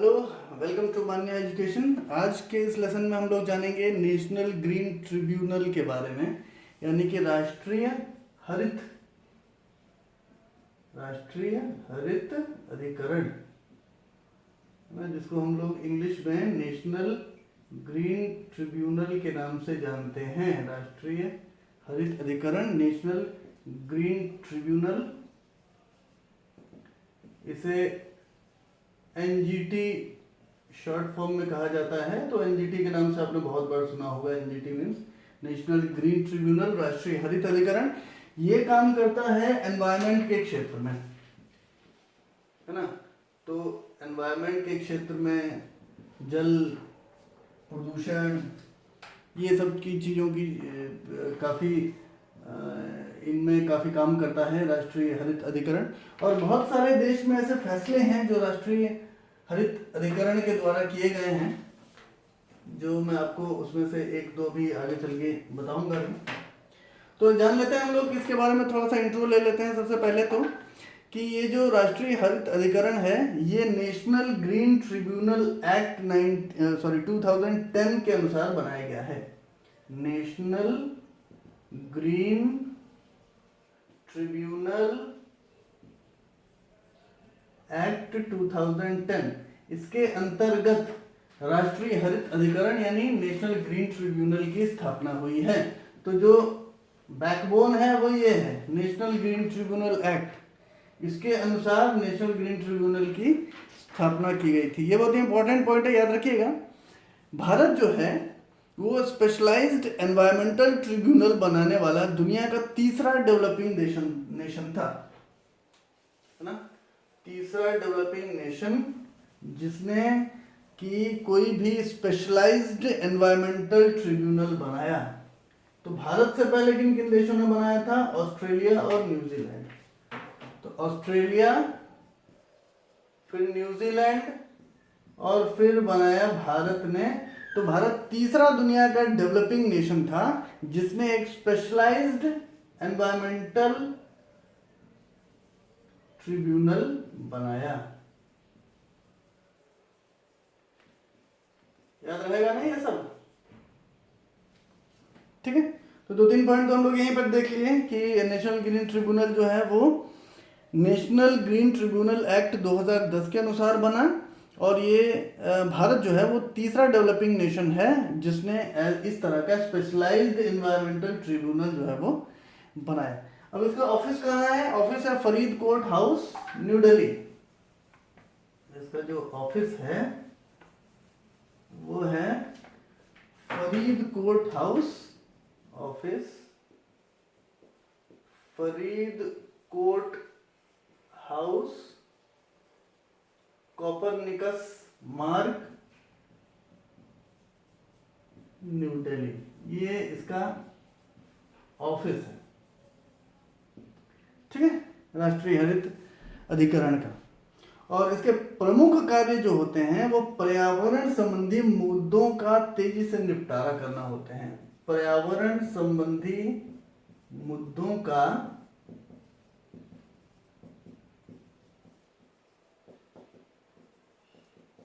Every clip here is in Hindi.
Hello, welcome to Manya Education. आज के इस लेसन में हम लोग जानेंगे नेशनल ग्रीन ट्रिब्यूनल के बारे में, यानी कि राष्ट्रीय हरित अधिकरण, जिसको हम लोग इंग्लिश में नेशनल ग्रीन ट्रिब्यूनल के नाम से जानते हैं। राष्ट्रीय हरित अधिकरण, नेशनल ग्रीन ट्रिब्यूनल, इसे एनजीटी शॉर्ट फॉर्म में कहा जाता है। तो एनजीटी के नाम से आपने बहुत बार सुना होगा। NGT means national green tribunal, राष्ट्रीय हरित अधिकरण। ये काम करता है एनवायरनमेंट के क्षेत्र में, है ना। तो एनवायरनमेंट के क्षेत्र में जल प्रदूषण, ये सब की चीज़ों की काफ़ी इनमें काफ़ी काम करता है राष्ट्रीय हरित अधिकरण। और बहुत सारे देश में ऐसे फैसले हैं जो राष्ट्रीय हरित अधिकरण के द्वारा किए गए हैं, जो मैं आपको उसमें से एक दो भी आगे चल के बताऊंगा। तो जान लेते हैं हम लोग इसके बारे में, थोड़ा सा इंट्रो ले लेते हैं सबसे पहले तो, कि ये जो राष्ट्रीय हरित अधिकरण है ये नेशनल ग्रीन ट्रिब्यूनल एक्ट 2010 के अनुसार बनाया गया है। नेशनल ग्रीन ट्रिब्यूनल एक्ट 2010, इसके अंतर्गत राष्ट्रीय हरित अधिकरण यानी नेशनल ग्रीन ट्रिब्यूनल की स्थापना हुई है। तो जो बैकबोन है वो ये है, नेशनल ग्रीन ट्रिब्यूनल एक्ट। इसके अनुसार नेशनल ग्रीन ट्रिब्यूनल की स्थापना की गई थी। ये बहुत ही इंपॉर्टेंट पॉइंट है, याद रखिएगा। भारत जो है वो स्पेशलाइज्ड एनवायरमेंटल ट्रिब्यूनल बनाने वाला दुनिया का तीसरा डेवलपिंग नेशन था, है ना। तीसरा डेवलपिंग नेशन जिसने कि कोई भी स्पेशलाइज्ड एनवायरमेंटल ट्रिब्यूनल बनाया। तो भारत से पहले किन किन देशों ने बनाया था? ऑस्ट्रेलिया और न्यूजीलैंड। तो ऑस्ट्रेलिया, फिर न्यूजीलैंड और फिर बनाया भारत ने। तो भारत तीसरा दुनिया का डेवलपिंग नेशन था जिसने एक स्पेशलाइज्ड एनवायरमेंटल ट्रिब्यूनल बनाया। याद रहेगा ना ये सब? ठीक है। तो दो तीन पॉइंट तो हम लोग यहीं पर देख लिए कि नेशनल ग्रीन ट्रिब्यूनल जो है वो नेशनल ग्रीन ट्रिब्यूनल एक्ट 2010 के अनुसार बना, और ये भारत जो है वो तीसरा डेवलपिंग नेशन है जिसने इस तरह का स्पेशलाइज्ड एनवायरमेंटल ट्रिब्यूनल जो है वो बनाया। अब इसका ऑफिस कहाँ है? ऑफिस है फरीदकोट हाउस, न्यू दिल्ली। इसका जो ऑफिस है वो है Faridkot house office, Faridkot house, Copernicus मार्ग, न्यू दिल्ली। ये इसका ऑफिस है, ठीक है, राष्ट्रीय हरित अधिकरण का। और इसके प्रमुख कार्य जो होते हैं वो पर्यावरण संबंधी मुद्दों का तेजी से निपटारा करना होते हैं। पर्यावरण संबंधी मुद्दों का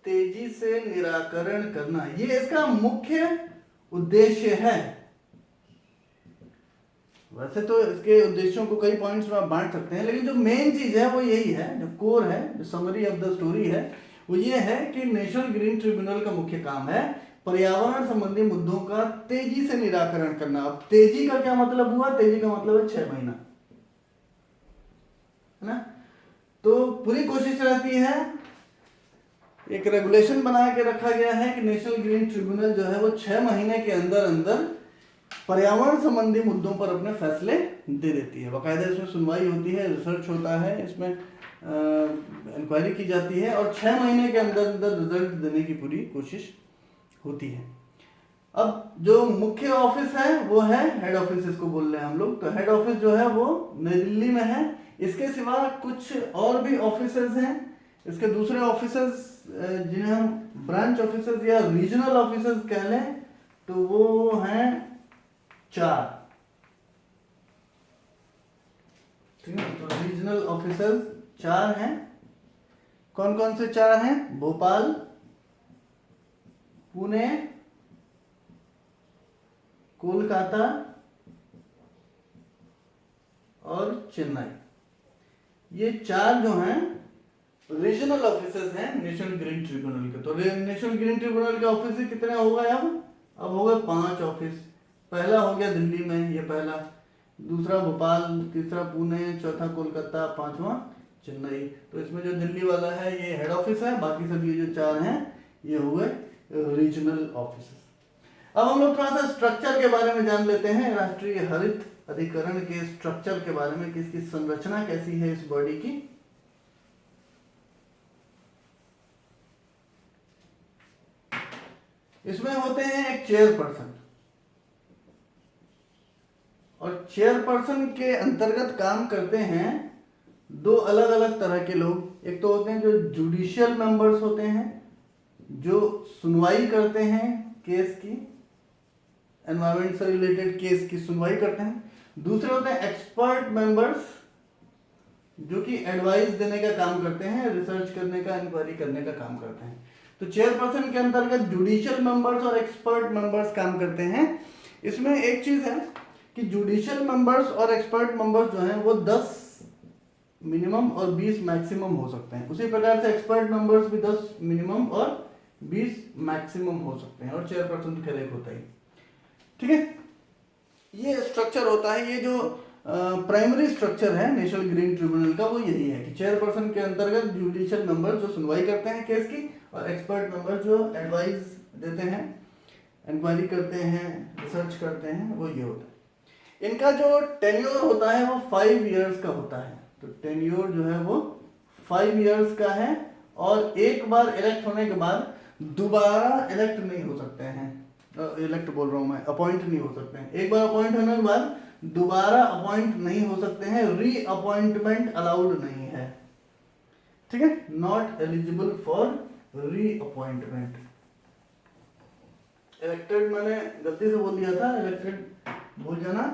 तेजी से निराकरण करना, ये इसका मुख्य उद्देश्य है। वैसे तो इसके उद्देश्यों को कई पॉइंट्स में आप बांट सकते हैं, लेकिन जो मेन चीज है वो यही है, जो कोर है, जो समरी ऑफ द स्टोरी है वो ये है कि नेशनल ग्रीन ट्रिब्यूनल का मुख्य काम है पर्यावरण संबंधी मुद्दों का तेजी से निराकरण करना। अब तेजी का क्या मतलब हुआ? तेजी का मतलब है 6 महीना, है ना। तो पूरी कोशिश रहती है, एक रेगुलेशन बना के रखा गया है कि नेशनल ग्रीन ट्रिब्यूनल जो है वो 6 महीने के अंदर अंदर पर्यावरण संबंधी मुद्दों पर अपने फैसले दे देती है। बाकायदा इसमें सुनवाई होती है, रिसर्च होता है, इसमें इंक्वायरी की जाती है और 6 महीने के अंदर अंदर रिजल्ट देने की पूरी कोशिश होती है। अब जो मुख्य ऑफिस है वो है हेड ऑफिस, इसको बोल रहे हैं हम लोग। तो हेड ऑफिस जो है वो नई दिल्ली में है। इसके सिवा कुछ और भी ऑफिसेज हैं। इसके दूसरे ऑफिसेज जिन्हें हम ब्रांच ऑफिसेज या रीजनल ऑफिसेज कह लें तो वो हैं 4, ठीक है। तो रीजनल ऑफिसर्स 4 हैं। कौन कौन से 4 हैं? भोपाल, पुणे, कोलकाता और चेन्नई। ये 4 जो हैं रीजनल ऑफिसेस हैं नेशनल ग्रीन ट्रिब्यूनल के। तो नेशनल ग्रीन ट्रिब्यूनल के ऑफिस कितने हो गए? अब हो गए 5 ऑफिस। पहला हो गया दिल्ली में, ये पहला, दूसरा भोपाल, तीसरा पुणे, चौथा कोलकाता, 5वां चेन्नई। तो इसमें जो दिल्ली वाला है ये हेड ऑफिस है, बाकी सब ये जो 4 हैं ये हो गए रीजनल ऑफिस। अब हम लोग थोड़ा सा स्ट्रक्चर के बारे में जान लेते हैं, राष्ट्रीय हरित अधिकरण के स्ट्रक्चर के बारे में, कि इसकी संरचना कैसी है इस बॉडी की। इसमें होते हैं एक चेयरपर्सन, और चेयरपर्सन के अंतर्गत काम करते हैं 2 अलग अलग तरह के लोग। एक तो होते हैं जो जुडिशियल मेंबर्स होते हैं, जो सुनवाई करते हैं केस की, एनवायरमेंट से रिलेटेड केस की सुनवाई करते हैं। दूसरे होते हैं एक्सपर्ट मेंबर्स, जो कि एडवाइस देने का काम करते हैं, रिसर्च करने का, इंक्वायरी करने का काम करते हैं। तो चेयरपर्सन के अंतर्गत जुडिशियल मेंबर्स और एक्सपर्ट मेंबर्स काम करते हैं। इसमें एक चीज है कि जुडिशियल मेंबर्स और एक्सपर्ट मेंबर्स जो हैं वो 10 मिनिमम और 20 मैक्सिमम हो सकते हैं। उसी प्रकार से एक्सपर्ट मेंबर्स भी 10 मिनिमम और 20 मैक्सिमम हो सकते हैं, और चेयरपर्सन तो खैर एक होता ही। ठीक है, ये स्ट्रक्चर होता है। ये जो प्राइमरी स्ट्रक्चर है नेशनल ग्रीन ट्रिब्यूनल का वो यही है कि चेयरपर्सन के अंतर्गत जुडिशियल मेंबर जो सुनवाई करते हैं केस की, और एक्सपर्ट मेंबर जो एडवाइस देते हैं, इंक्वायरी करते हैं, रिसर्च करते हैं, वो ये होता है। इनका जो टेन्योर होता है वो 5 इयर्स का होता है। तो टेन्योर जो है वो 5 इयर्स का है, और एक बार इलेक्ट होने के बाद दोबारा इलेक्ट नहीं हो सकते हैं। इलेक्ट बोल रहा हूं मैं, अपॉइंट नहीं हो सकते हैं। एक बार अपॉइंट होने के बाद दोबारा अपॉइंट नहीं हो सकते हैं, री अपॉइंटमेंट अलाउड नहीं है। ठीक है, नॉट एलिजिबल फॉर री अपॉइंटमेंट। इलेक्टेड मैंने गलती से बोल दिया था, इलेक्टेड भूल जाना।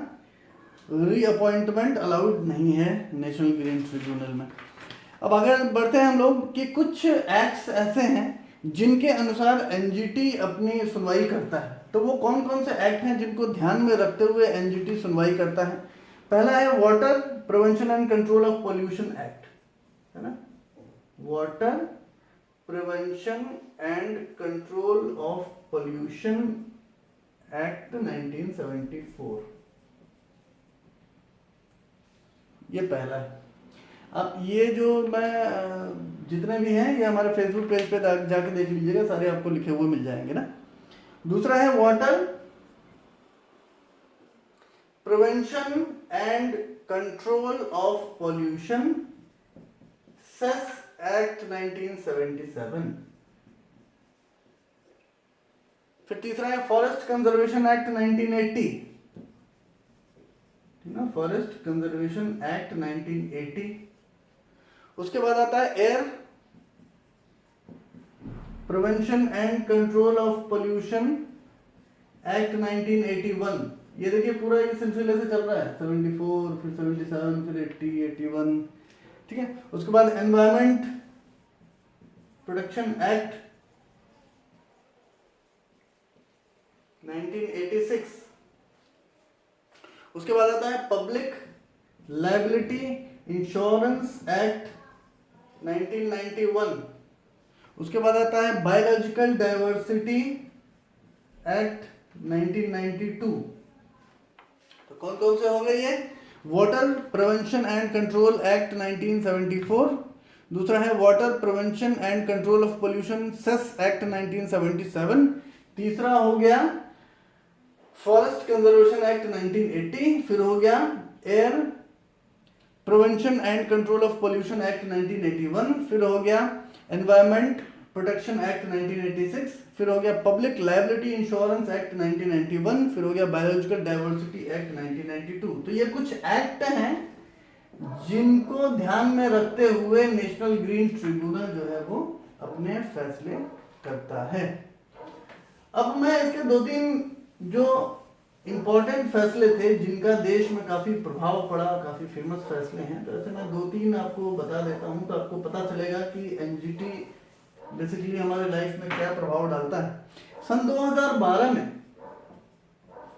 री अपॉइंटमेंट अलाउड नहीं है नेशनल ग्रीन ट्रिब्यूनल में। अब आगे बढ़ते हैं हम लोग कि कुछ एक्ट्स ऐसे हैं जिनके अनुसार एनजीटी अपनी सुनवाई करता है। तो वो कौन कौन से एक्ट हैं जिनको ध्यान में रखते हुए एनजीटी सुनवाई करता है? पहला है water prevention and control of pollution act, है ना, water prevention and control of pollution act 1974, ये पहला है। अब ये जो मैं जितने भी हैं ये हमारे फेसबुक पेज पे जाके देख लीजिएगा, सारे आपको लिखे हुए मिल जाएंगे ना। दूसरा है water prevention and control of pollution cess act 1977। फिर तीसरा है फॉरेस्ट कंजर्वेशन एक्ट 1980, ठीक ना, फॉरेस्ट कंजर्वेशन एक्ट 1980। उसके बाद आता है air prevention and control of pollution act 1981। ये देखिए पूरा ये सिलसिले से चल रहा है, 74, फिर 77, फिर 80, 81। ठीक है, उसके बाद एनवायरमेंट प्रोटेक्शन एक्ट 1986। उसके बाद आता है पब्लिक लायबिलिटी इंश्योरेंस एक्ट 1991। उसके बाद आता है बायोलॉजिकल डाइवर्सिटी एक्ट 1992। तो कौन कौन से हो गए ये? Water prevention and control act 1974, दूसरा है water prevention and control of pollution cess act 1977, तीसरा हो गया फॉरेस्ट कंजर्वेशन एक्ट 1980, फिर हो गया air prevention and control of pollution act 1981, फिर हो गया एनवायरमेंट प्रोटेक्शन एक्ट 1986, फिर हो गया पब्लिक लायबिलिटी इंश्योरेंस एक्ट 1991, फिर हो गया बायोलॉजिकल डाइवर्सिटी एक्ट 1992। तो ये कुछ एक्ट हैं जिनको ध्यान में रखते हुए नेशनल ग्रीन ट्रिब्यूनल जो है वो अपने फैसले करता है। अब मैं इसके 2-3 जो इम्पोर्टेंट फैसले थे जिनका देश में काफी प्रभाव पड़ा, काफी फेमस फैसले हैं। तो ऐसे मैं 2-3 आपको बता देता हूँ तो आपको पता चलेगा कि एनजीटी बेसिकली हमारे लाइफ में क्या प्रभाव डालता है। सन 2012 में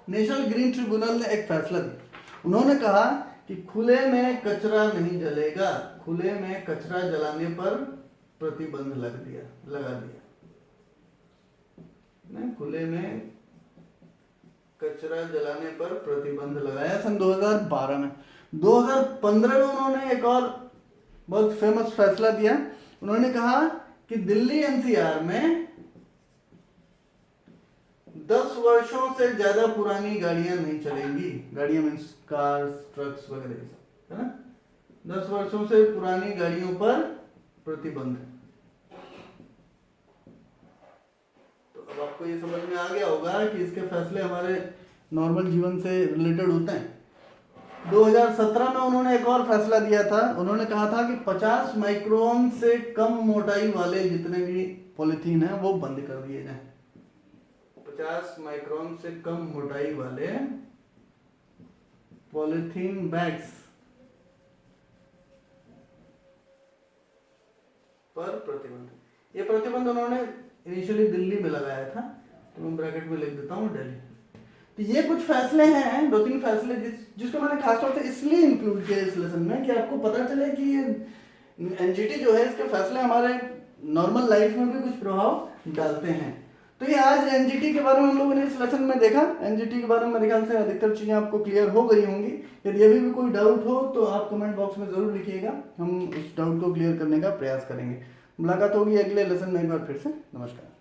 नेशनल ग्रीन ट्रिब्यूनल ने एक फैसला दिया। उन्होंने कहा कि खुले में कचरा नहीं जलेगा, खुले में कचरा जलाने पर प्रतिबंध लगा दिया। खुले में कचरा जलाने पर प्रतिबंध लगाया सन 2012 में। 2015 में उन्होंने एक और बहुत फेमस फैसला दिया। उन्होंने कहा कि दिल्ली एनसीआर में 10 वर्षों से ज्यादा पुरानी गाड़ियां नहीं चलेंगी। गाड़ियां मीन्स कार्स, ट्रक्स वगैरह, है ना। 10 वर्षों से पुरानी गाड़ियों पर प्रतिबंध। तो अब आपको ये समझ में आ गया होगा कि इसके फैसले हमारे नॉर्मल जीवन से रिलेटेड होते हैं। 2017 में उन्होंने एक और फैसला दिया था। उन्होंने कहा था कि 50 माइक्रोन से कम मोटाई वाले जितने भी पॉलीथीन हैं वो बंद कर दिए जाएं। 50 माइक्रोन से कम मोटाई वाले पॉलीथीन बैग्स पर प्रतिबंध। ये प्रतिबंध उन्होंने इनिशियली दिल्ली में लगाया था, तो मैं ब्रैकेट में लिख देता हूँ दिल्ली। तो ये कुछ फैसले हैं, 2-3 फैसले जिसको मैंने खासतौर से इसलिए इंक्लूड किया इस लेसन में कि आपको पता चले कि ये एनजीटी जो है इसके फैसले हमारे नॉर्मल लाइफ में भी कुछ प्रभाव डालते हैं। तो ये आज एनजीटी के बारे में हम लोगों ने इस लेसन में देखा। एनजीटी के बारे में मेरे ख्याल से अधिकतर चीज़ें आपको क्लियर हो गई होंगी। यदि अभी भी कोई डाउट हो तो आप कमेंट बॉक्स में ज़रूर लिखिएगा, हम उस डाउट को क्लियर करने का प्रयास करेंगे। मुलाकात होगी अगले लेसन में एक बार फिर से। नमस्कार।